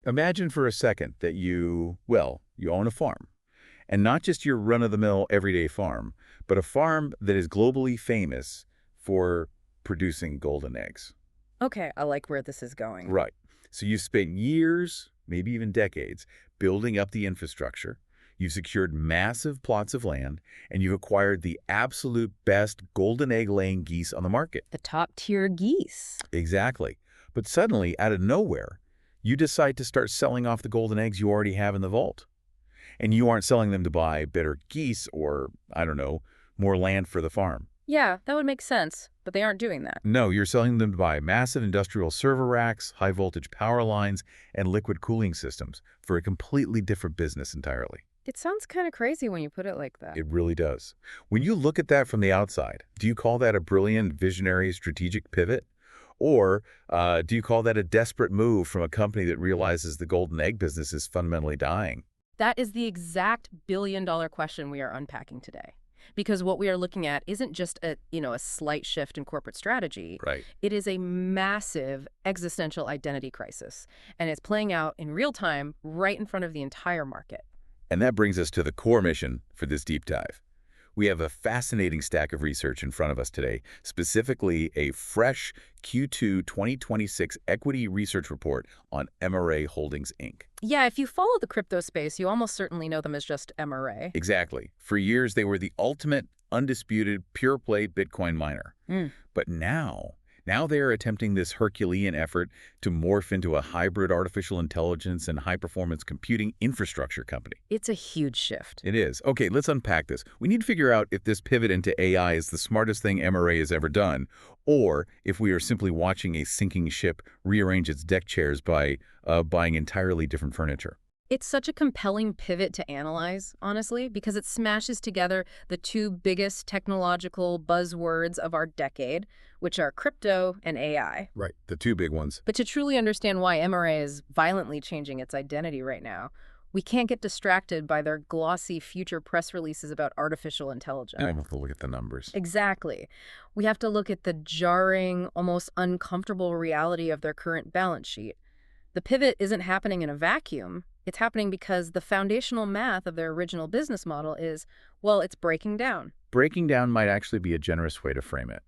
Imagine for a second that you own a farm. And not just your run-of-the-mill everyday farm, but a farm that is globally famous for producing golden eggs. Okay, I like where this is going. Right. So you've spent years, maybe even decades, building up the infrastructure. You've secured massive plots of land, and you've acquired the absolute best golden egg-laying geese on the market. The top tier geese. Exactly. But suddenly, out of nowhere, you decide to start selling off the golden eggs you already have in the vault. And you aren't selling them to buy better geese or, I don't know, more land for the farm. Yeah, that would make sense, but they aren't doing that. No, you're selling them to buy massive industrial server racks, high-voltage power lines, and liquid cooling systems for a completely different business entirely. It sounds kind of crazy when you put it like that. It really does. When you look at that from the outside, do you call that a brilliant, visionary, strategic pivot? Or do you call that a desperate move from a company that realizes the golden egg business is fundamentally dying? That is the exact billion-dollar question we are unpacking today. Because what we are looking at isn't just a slight shift in corporate strategy. Right. It is a massive existential identity crisis, and it's playing out in real time right in front of the entire market. And that brings us to the core mission for this deep dive. We have a fascinating stack of research in front of us today, specifically a fresh Q2 2026 equity research report on MRA Holdings, Inc. Yeah, if you follow the crypto space, you almost certainly know them as just MRA. Exactly. For years, they were the ultimate, undisputed, pure-play Bitcoin miner. But now they are attempting this Herculean effort to morph into a hybrid artificial intelligence and high-performance computing infrastructure company. It's a huge shift. It is. Okay, let's unpack this. We need to figure out if this pivot into AI is the smartest thing MRA has ever done, or if we are simply watching a sinking ship rearrange its deck chairs by buying entirely different furniture. It's such a compelling pivot to analyze, honestly, because it smashes together the two biggest technological buzzwords of our decade, which are crypto and AI. Right, the two big ones. But to truly understand why MRA is violently changing its identity right now, we can't get distracted by their glossy future press releases about artificial intelligence. I have to look at the numbers. Exactly. We have to look at the jarring, almost uncomfortable reality of their current balance sheet. The pivot isn't happening in a vacuum. It's happening because the foundational math of their original business model is, well, it's breaking down. Breaking down might actually be a generous way to frame it.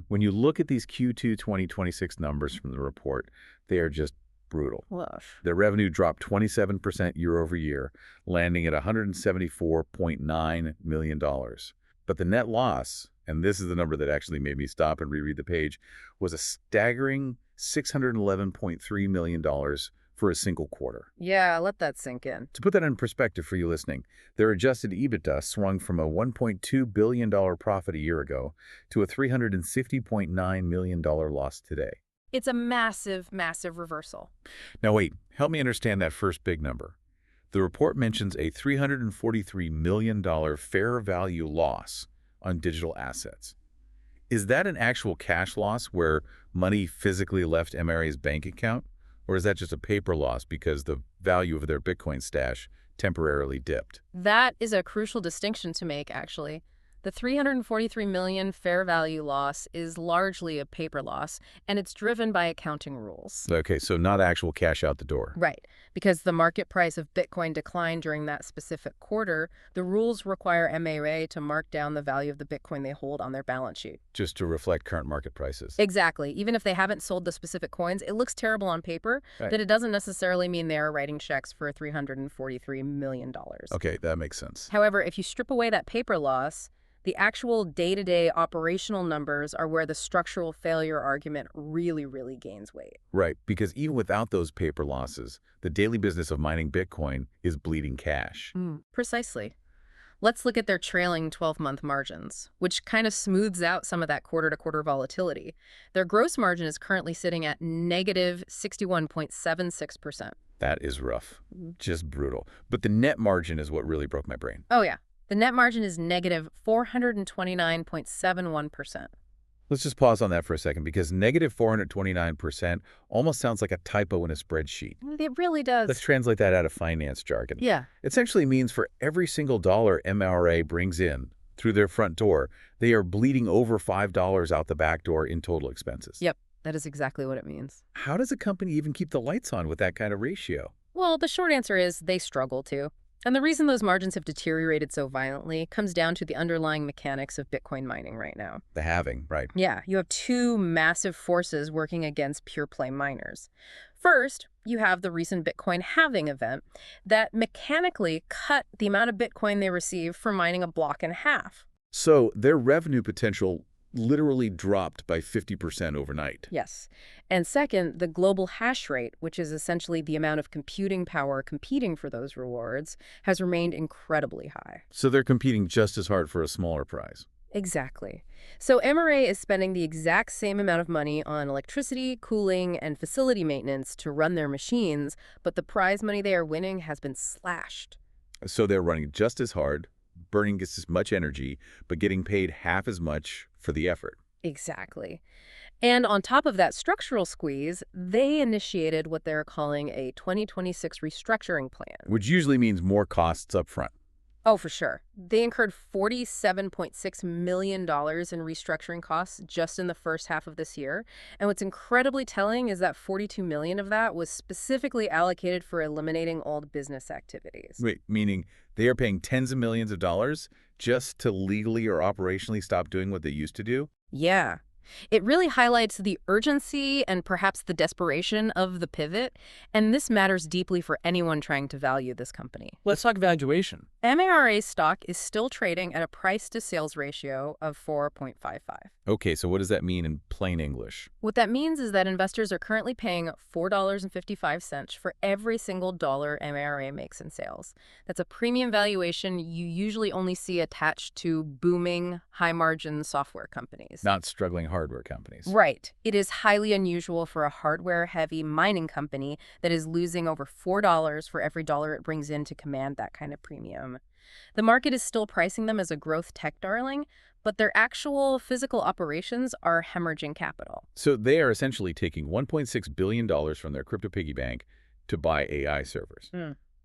When you look at these Q2 2026 numbers from the report, they are just brutal. Woof. Their revenue dropped 27% year over year, landing at $174.9 million. But the net loss, and this is the number that actually made me stop and reread the page, was a staggering $611.3 million for a single quarter. Yeah, let that sink in. To put that in perspective for you listening, their adjusted EBITDA swung from a $1.2 billion profit a year ago to a $350.9 million loss today. It's a massive, massive reversal. Now wait, help me understand that first big number. The report mentions a $343 million fair value loss on digital assets. Is that an actual cash loss where money physically left MRA's bank account? Or is that just a paper loss because the value of their Bitcoin stash temporarily dipped? That is a crucial distinction to make, actually. The $343 million fair value loss is largely a paper loss, and it's driven by accounting rules. Okay, so not actual cash out the door. Right. Because the market price of Bitcoin declined during that specific quarter, the rules require MRA to mark down the value of the Bitcoin they hold on their balance sheet. Just to reflect current market prices. Exactly. Even if they haven't sold the specific coins, it looks terrible on paper, Right. but it doesn't necessarily mean they are writing checks for $343 million. Okay, that makes sense. However, if you strip away that paper loss, the actual day-to-day operational numbers are where the structural failure argument really, really gains weight. Right, because even without those paper losses, the daily business of mining Bitcoin is bleeding cash. Precisely. Let's look at their trailing 12-month margins, which kind of smooths out some of that quarter-to-quarter volatility. Their gross margin is currently sitting at negative 61.76%. That is rough. Just brutal. But the net margin is what really broke my brain. Oh, yeah. The net margin is negative 429.71%. Let's just pause on that for a second, because negative 429% almost sounds like a typo in a spreadsheet. It really does. Let's translate that out of finance jargon. Yeah. It essentially means for every single dollar MRA brings in through their front door, they are bleeding over $5 out the back door in total expenses. Yep. That is exactly what it means. How does a company even keep the lights on with that kind of ratio? Well, the short answer is they struggle to. And the reason those margins have deteriorated so violently comes down to the underlying mechanics of Bitcoin mining right now. The halving, right? Yeah, you have two massive forces working against pure play miners. First, you have the recent Bitcoin halving event that mechanically cut the amount of Bitcoin they receive for mining a block in half. So their revenue potential literally dropped by 50% overnight. Yes. And second, the global hash rate, which is essentially the amount of computing power competing for those rewards, has remained incredibly high. So they're competing just as hard for a smaller prize. Exactly. So MRA is spending the exact same amount of money on electricity, cooling, and facility maintenance to run their machines, but the prize money they are winning has been slashed. So they're running just as hard, burning just as much energy, but getting paid half as much for the effort. Exactly. And on top of that structural squeeze, they initiated what they're calling a 2026 restructuring plan. Which usually means more costs up front. Oh, for sure. They incurred $47.6 million in restructuring costs just in the first half of this year. And what's incredibly telling is that $42 million of that was specifically allocated for eliminating old business activities. Wait, meaning they are paying tens of millions of dollars just to legally or operationally stop doing what they used to do? Yeah. It really highlights the urgency and perhaps the desperation of the pivot, and this matters deeply for anyone trying to value this company. Let's talk valuation. MARA stock is still trading at a price-to-sales ratio of 4.55. Okay, so what does that mean in plain English? What that means is that investors are currently paying $4.55 for every single dollar MARA makes in sales. That's a premium valuation you usually only see attached to booming, high-margin software companies. Not struggling hardware companies. Right. It is highly unusual for a hardware-heavy mining company that is losing over $4 for every dollar it brings in to command that kind of premium. The market is still pricing them as a growth tech darling, but their actual physical operations are hemorrhaging capital. So they are essentially taking $1.6 billion from their crypto piggy bank to buy AI servers.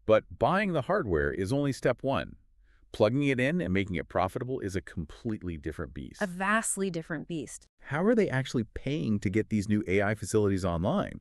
But buying the hardware is only step one. Plugging it in and making it profitable is a completely different beast. A vastly different beast. How are they actually paying to get these new AI facilities online?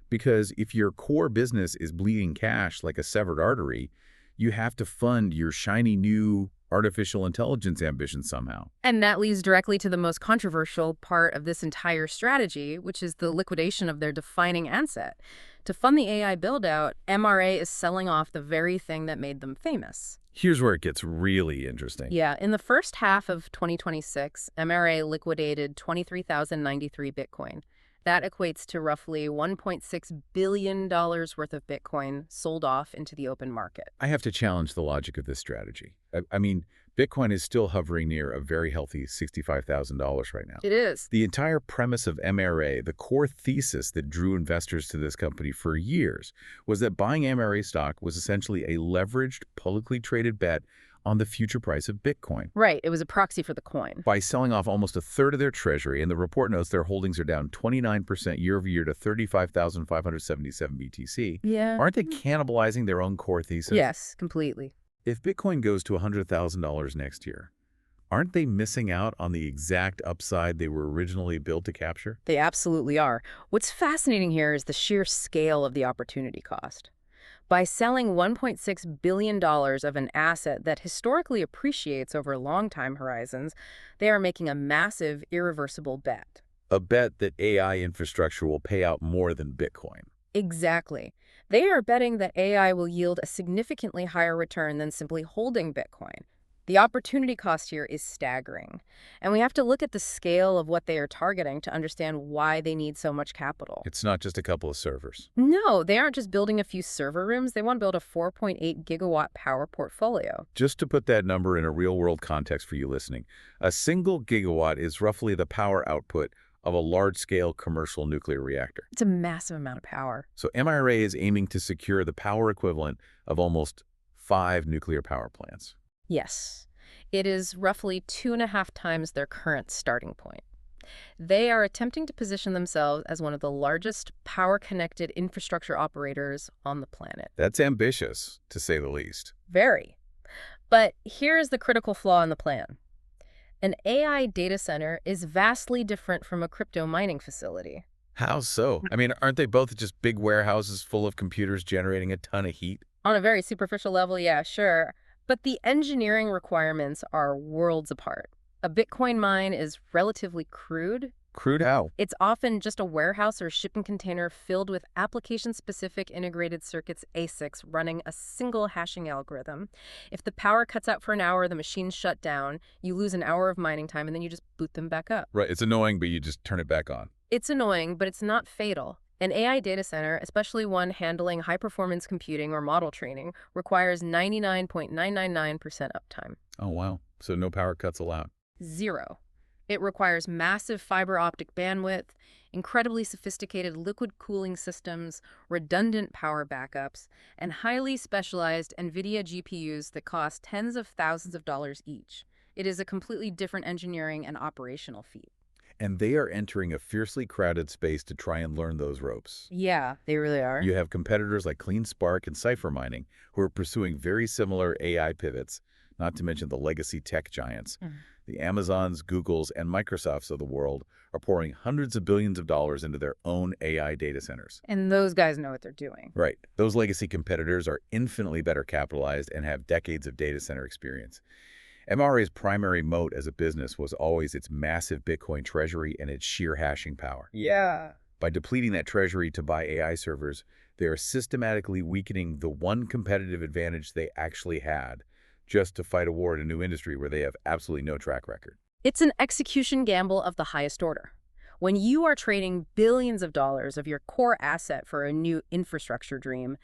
Because if your core business is bleeding cash like a severed artery, you have to fund your shiny new artificial intelligence ambition somehow. And that leads directly to the most controversial part of this entire strategy, which is the liquidation of their defining asset. To fund the AI build-out, MRA is selling off the very thing that made them famous. Here's where it gets really interesting. Yeah, in the first half of 2026, MRA liquidated 23,093 Bitcoin. That equates to roughly $1.6 billion worth of Bitcoin sold off into the open market. I have to challenge the logic of this strategy. I mean, Bitcoin is still hovering near a very healthy $65,000 right now. It is. The entire premise of MRA, the core thesis that drew investors to this company for years, was that buying MRA stock was essentially a leveraged, publicly traded bet on the future price of Bitcoin. Right. It was a proxy for the coin. By selling off almost a third of their treasury, and the report notes their holdings are down 29% year over year to 35,577 BTC, Yeah. aren't they cannibalizing their own core thesis? Yes, completely. If Bitcoin goes to $100,000 next year, aren't they missing out on the exact upside they were originally built to capture? They absolutely are. What's fascinating here is the sheer scale of the opportunity cost. By selling $1.6 billion of an asset that historically appreciates over long time horizons, they are making a massive, irreversible bet. A bet that AI infrastructure will pay out more than Bitcoin. Exactly. They are betting that AI will yield a significantly higher return than simply holding Bitcoin. The opportunity cost here is staggering. And we have to look at the scale of what they are targeting to understand why they need so much capital. It's not just a couple of servers. No, they aren't just building a few server rooms. They want to build a 4.8 gigawatt power portfolio. Just to put that number in a real-world context for you listening, a single gigawatt is roughly the power output of a large-scale commercial nuclear reactor. It's a massive amount of power. So MRA is aiming to secure the power equivalent of almost 5 nuclear power plants. Yes, it is roughly 2.5 times their current starting point. They are attempting to position themselves as one of the largest power-connected infrastructure operators on the planet. That's ambitious, to say the least. Very. But here's the critical flaw in the plan. An AI data center is vastly different from a crypto mining facility. How so? I mean, aren't they both just big warehouses full of computers generating a ton of heat? On a very superficial level, yeah, sure. But the engineering requirements are worlds apart. A Bitcoin mine is relatively crude. Crude how? It's often just a warehouse or shipping container filled with application-specific integrated circuits ASICs running a single hashing algorithm. If the power cuts out for an hour, the machine's shut down, you lose an hour of mining time, and then you just boot them back up. Right, it's annoying, but you just turn it back on. It's annoying, but it's not fatal. An AI data center, especially one handling high-performance computing or model training, requires 99.999% uptime. Oh, wow. So no power cuts allowed. Zero. It requires massive fiber optic bandwidth, incredibly sophisticated liquid cooling systems, redundant power backups, and highly specialized NVIDIA GPUs that cost tens of thousands of dollars each. It is a completely different engineering and operational feat. And they are entering a fiercely crowded space to try and learn those ropes. Yeah, they really are. You have competitors like CleanSpark and Cipher Mining who are pursuing very similar AI pivots, not to mention the legacy tech giants. The Amazons, Googles, and Microsofts of the world are pouring hundreds of billions of dollars into their own AI data centers. And those guys know what they're doing. Right. Those legacy competitors are infinitely better capitalized and have decades of data center experience. MRA's primary moat as a business was always its massive Bitcoin treasury and its sheer hashing power. Yeah. By depleting that treasury to buy AI servers, they are systematically weakening the one competitive advantage they actually had, just to fight a war in a new industry where they have absolutely no track record. It's an execution gamble of the highest order. When you are trading billions of dollars of your core asset for a new infrastructure dream,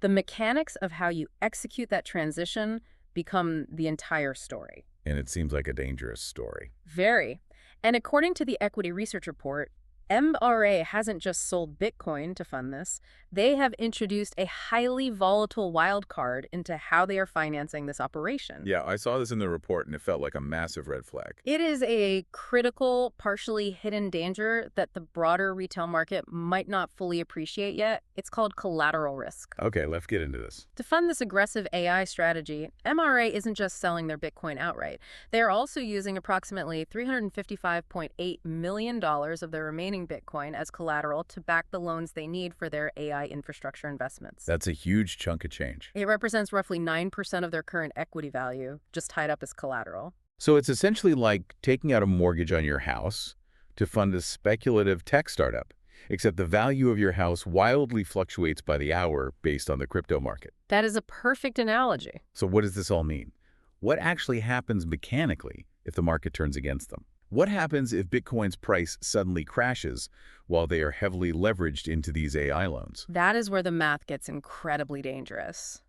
the mechanics of how you execute that transition become the entire story. And it seems like a dangerous story. Very. And according to the equity research report, MRA hasn't just sold Bitcoin to fund this. They have introduced a highly volatile wild card into how they are financing this operation. Yeah, I saw this in the report and it felt like a massive red flag. It is a critical, partially hidden danger that the broader retail market might not fully appreciate yet. It's called collateral risk. Okay, let's get into this. To fund this aggressive AI strategy, MRA isn't just selling their Bitcoin outright. They are also using approximately $355.8 million of their remaining Bitcoin as collateral to back the loans they need for their AI infrastructure investments. That's a huge chunk of change. It represents roughly 9% of their current equity value, just tied up as collateral. So it's essentially like taking out a mortgage on your house to fund a speculative tech startup, except the value of your house wildly fluctuates by the hour based on the crypto market. That is a perfect analogy. So what does this all mean? What actually happens mechanically if the market turns against them? What happens if Bitcoin's price suddenly crashes while they are heavily leveraged into these AI loans? That is where the math gets incredibly dangerous.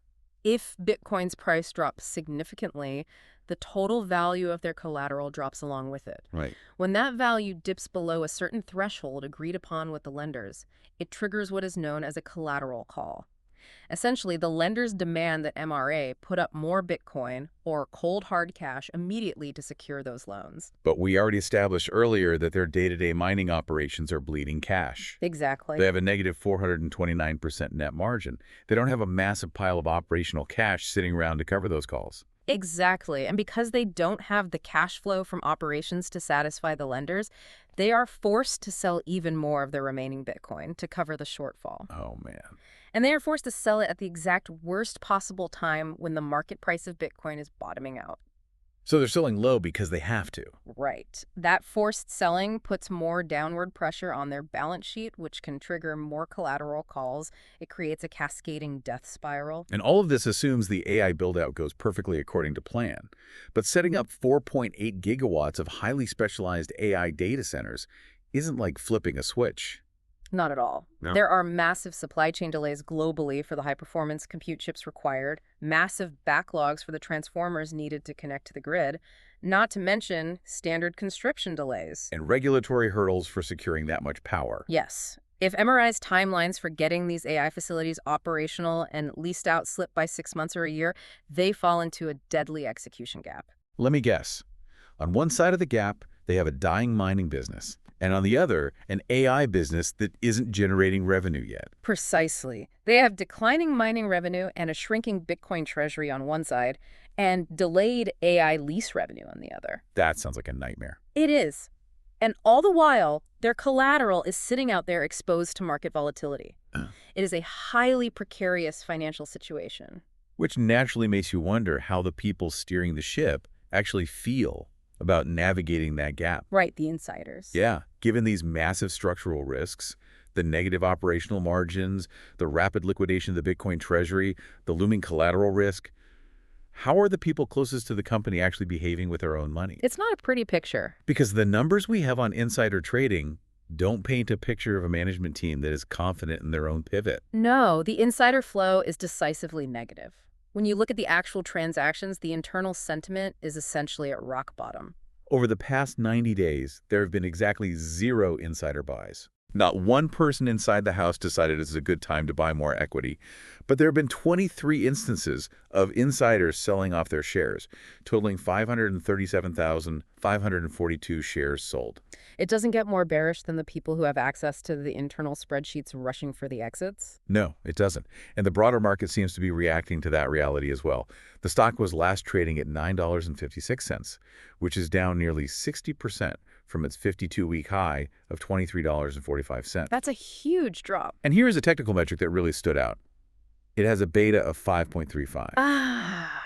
If Bitcoin's price drops significantly, the total value of their collateral drops along with it. Right. When that value dips below a certain threshold agreed upon with the lenders, it triggers what is known as a collateral call. Essentially, the lenders demand that MRA put up more Bitcoin or cold hard cash immediately to secure those loans. But we already established earlier that their day-to-day mining operations are bleeding cash. Exactly. They have a negative 429% net margin. They don't have a massive pile of operational cash sitting around to cover those calls. Exactly. And because they don't have the cash flow from operations to satisfy the lenders, they are forced to sell even more of their remaining Bitcoin to cover the shortfall. Oh, man. And they are forced to sell it at the exact worst possible time when the market price of Bitcoin is bottoming out. So they're selling low because they have to. Right. That forced selling puts more downward pressure on their balance sheet, which can trigger more collateral calls. It creates a cascading death spiral. And all of this assumes the AI build-out goes perfectly according to plan. But setting up 4.8 gigawatts of highly specialized AI data centers isn't like flipping a switch. Not at all. No. There are massive supply chain delays globally for the high-performance compute chips required, massive backlogs for the transformers needed to connect to the grid, not to mention standard construction delays. And regulatory hurdles for securing that much power. Yes. If MRI's timelines for getting these AI facilities operational and leased out slip by 6 months or a year, they fall into a deadly execution gap. Let me guess. On one side of the gap, they have a dying mining business. And on the other, an AI business that isn't generating revenue yet. Precisely. They have declining mining revenue and a shrinking Bitcoin treasury on one side, and delayed AI lease revenue on the other. That sounds like a nightmare. It is. And all the while, Their collateral is sitting out there exposed to market volatility. It is a highly precarious financial situation. Which naturally makes you wonder how the people steering the ship actually feel about navigating that gap. Right, the insiders. Yeah, given these massive structural risks, the negative operational margins, the rapid liquidation of the Bitcoin treasury, the looming collateral risk, how are the people closest to the company actually behaving with their own money? It's not a pretty picture. Because the numbers we have on insider trading don't paint a picture of a management team that is confident in their own pivot. No, the insider flow is decisively negative. When you look at the actual transactions, the internal sentiment is essentially at rock bottom. Over the past 90 days, there have been exactly 0 insider buys. Not one person inside the house decided it's a good time to buy more equity, but there have been 23 instances of insiders selling off their shares, totaling 537,542 shares sold. It doesn't get more bearish than the people who have access to the internal spreadsheets rushing for the exits? No, it doesn't. And the broader market seems to be reacting to that reality as well. The stock was last trading at $9.56, which is down nearly 60% from its 52-week high of $23.45. That's a huge drop. And here is a technical metric that really stood out. It has a beta of 5.35.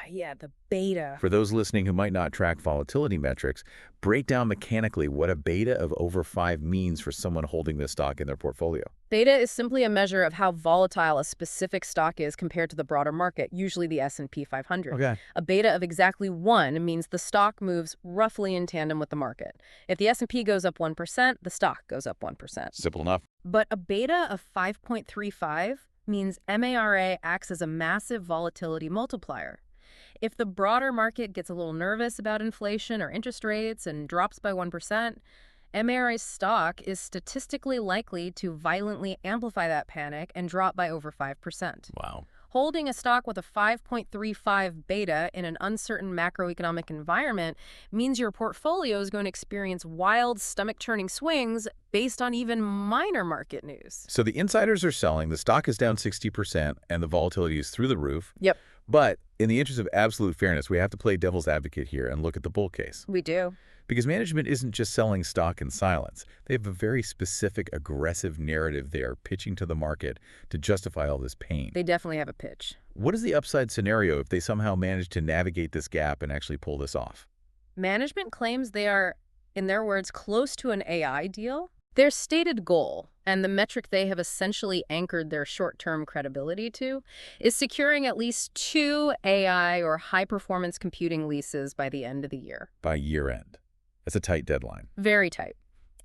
Yeah, the beta. For those listening who might not track volatility metrics, break down mechanically what a beta of over 5 means for someone holding this stock in their portfolio. Beta is simply a measure of how volatile a specific stock is compared to the broader market, usually the S&P 500. Okay. A beta of exactly 1 means the stock moves roughly in tandem with the market. If the S&P goes up 1%, the stock goes up 1%. Simple enough. But a beta of 5.35 means MARA acts as a massive volatility multiplier. If the broader market gets a little nervous about inflation or interest rates and drops by 1%, MARA's stock is statistically likely to violently amplify that panic and drop by over 5%. Wow. Holding a stock with a 5.35 beta in an uncertain macroeconomic environment means your portfolio is going to experience wild, stomach-churning swings based on even minor market news. So the insiders are selling, the stock is down 60%, and the volatility is through the roof. Yep. But in the interest of absolute fairness, we have to play devil's advocate here and look at the bull case. We do. Because management isn't just selling stock in silence. They have a very specific, aggressive narrative they are pitching to the market to justify all this pain. They definitely have a pitch. What is the upside scenario if they somehow manage to navigate this gap and actually pull this off? Management claims they are, in their words, close to an AI deal. Their stated goal, and the metric they have essentially anchored their short-term credibility to, is securing at least 2 AI or high-performance computing leases by the end of the year. By year end. That's a tight deadline. Very tight.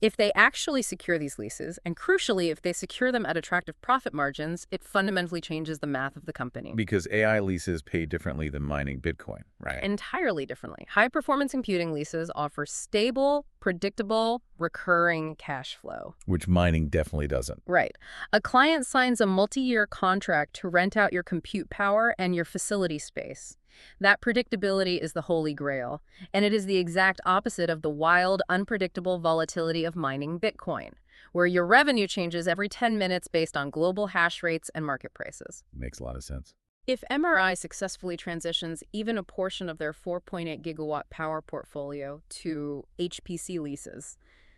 If they actually secure these leases, and crucially, if they secure them at attractive profit margins, it fundamentally changes the math of the company. Because AI leases pay differently than mining Bitcoin, right? Entirely differently. High-performance computing leases offer stable, predictable, recurring cash flow. Which mining definitely doesn't. Right. A client signs a multi-year contract to rent out your compute power and your facility space. That predictability is the holy grail, and it is the exact opposite of the wild, unpredictable volatility of mining Bitcoin, where your revenue changes every 10 minutes based on global hash rates and market prices. Makes a lot of sense. If MRI successfully transitions even a portion of their 4.8 gigawatt power portfolio to HPC leases,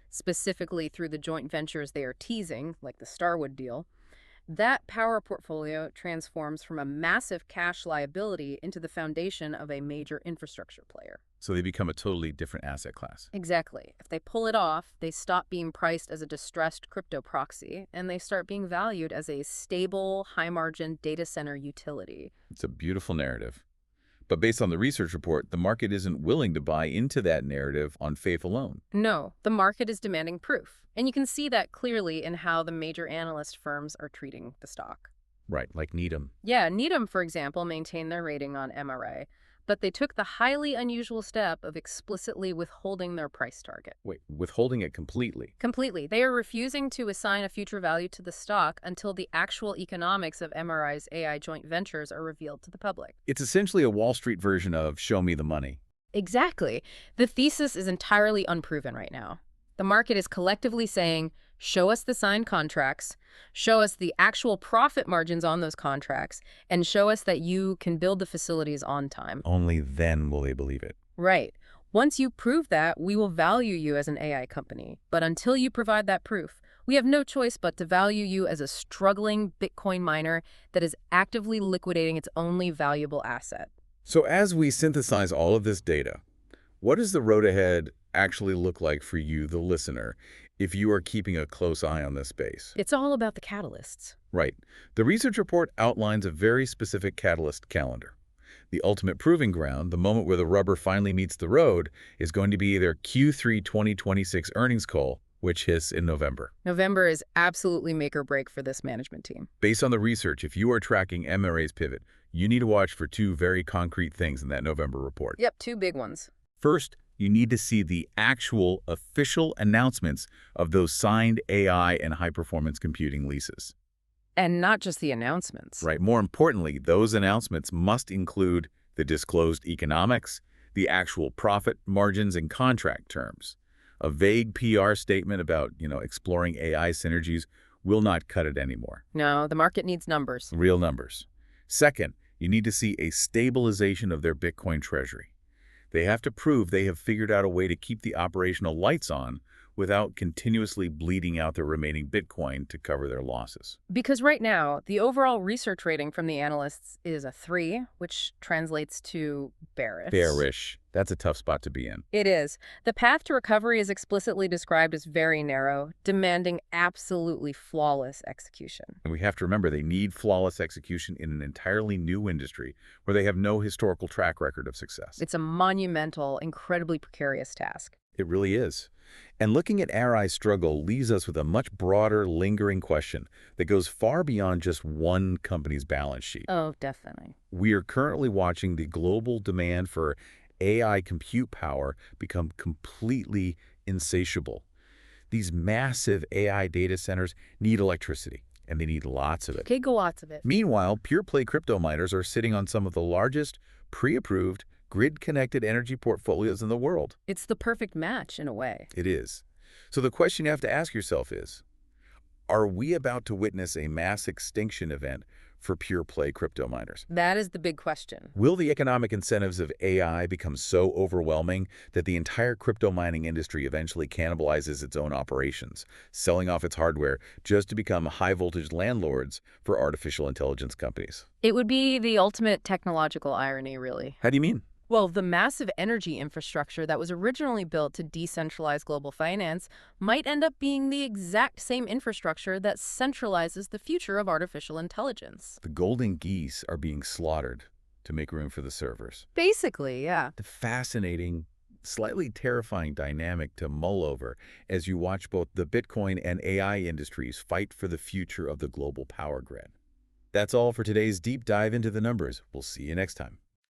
specifically through the joint ventures they are teasing, like the Starwood deal, that power portfolio transforms from a massive cash liability into the foundation of a major infrastructure player. So they become a totally different asset class. Exactly. If they pull it off, they stop being priced as a distressed crypto proxy, and they start being valued as a stable, high-margin data center utility. It's a beautiful narrative. But based on the research report, the market isn't willing to buy into that narrative on faith alone. No, the market is demanding proof. And you can see that clearly in how the major analyst firms are treating the stock. Right, like Needham. Yeah, Needham, for example, maintained their rating on MRA, but they took the highly unusual step of explicitly withholding their price target. Wait, withholding it completely? Completely. They are refusing to assign a future value to the stock until the actual economics of MRI's AI joint ventures are revealed to the public. It's essentially a Wall Street version of show me the money. Exactly. The thesis is entirely unproven right now. The market is collectively saying, show us the signed contracts, show us the actual profit margins on those contracts, and show us that you can build the facilities on time. Only then will they believe it. Right. Once you prove that, we will value you as an AI company. But until you provide that proof, we have no choice but to value you as a struggling Bitcoin miner that is actively liquidating its only valuable asset. So as we synthesize all of this data, what does the road ahead actually look like for you, the listener, if you are keeping a close eye on this space? It's all about the catalysts. Right. The research report outlines a very specific catalyst calendar. The ultimate proving ground, the moment where the rubber finally meets the road, is going to be their Q3 2026 earnings call, which hits in November. November is absolutely make or break for this management team. Based on the research, if you are tracking MRA's pivot, you need to watch for two very concrete things in that November report. Yep, two big ones. First, you need to see the actual official announcements of those signed AI and high-performance computing leases. And not just the announcements. Right. More importantly, those announcements must include the disclosed economics, the actual profit margins and contract terms. A vague PR statement about, exploring AI synergies will not cut it anymore. No, the market needs numbers. Real numbers. Second, you need to see a stabilization of their Bitcoin treasury. They have to prove they have figured out a way to keep the operational lights on without continuously bleeding out their remaining Bitcoin to cover their losses. Because right now, the overall research rating from the analysts is a 3, which translates to bearish. Bearish. That's a tough spot to be in. It is. The path to recovery is explicitly described as very narrow, demanding absolutely flawless execution. And we have to remember they need flawless execution in an entirely new industry where they have no historical track record of success. It's a monumental, incredibly precarious task. It really is. And looking at RI's struggle leaves us with a much broader, lingering question that goes far beyond just one company's balance sheet. Oh, definitely. We are currently watching the global demand for AI compute power become completely insatiable. These massive AI data centers need electricity, and they need lots of it. Gigawatts of it. Meanwhile, pure-play crypto miners are sitting on some of the largest, pre-approved, grid-connected energy portfolios in the world. It's the perfect match, in a way. It is. So the question you have to ask yourself is, are we about to witness a mass extinction event for pure-play crypto miners? That is the big question. Will the economic incentives of AI become so overwhelming that the entire crypto mining industry eventually cannibalizes its own operations, selling off its hardware just to become high-voltage landlords for artificial intelligence companies? It would be the ultimate technological irony, really. How do you mean? Well, the massive energy infrastructure that was originally built to decentralize global finance might end up being the exact same infrastructure that centralizes the future of artificial intelligence. The golden geese are being slaughtered to make room for the servers. Basically, yeah. The fascinating, slightly terrifying dynamic to mull over as you watch both the Bitcoin and AI industries fight for the future of the global power grid. That's all for today's deep dive into the numbers. We'll see you next time.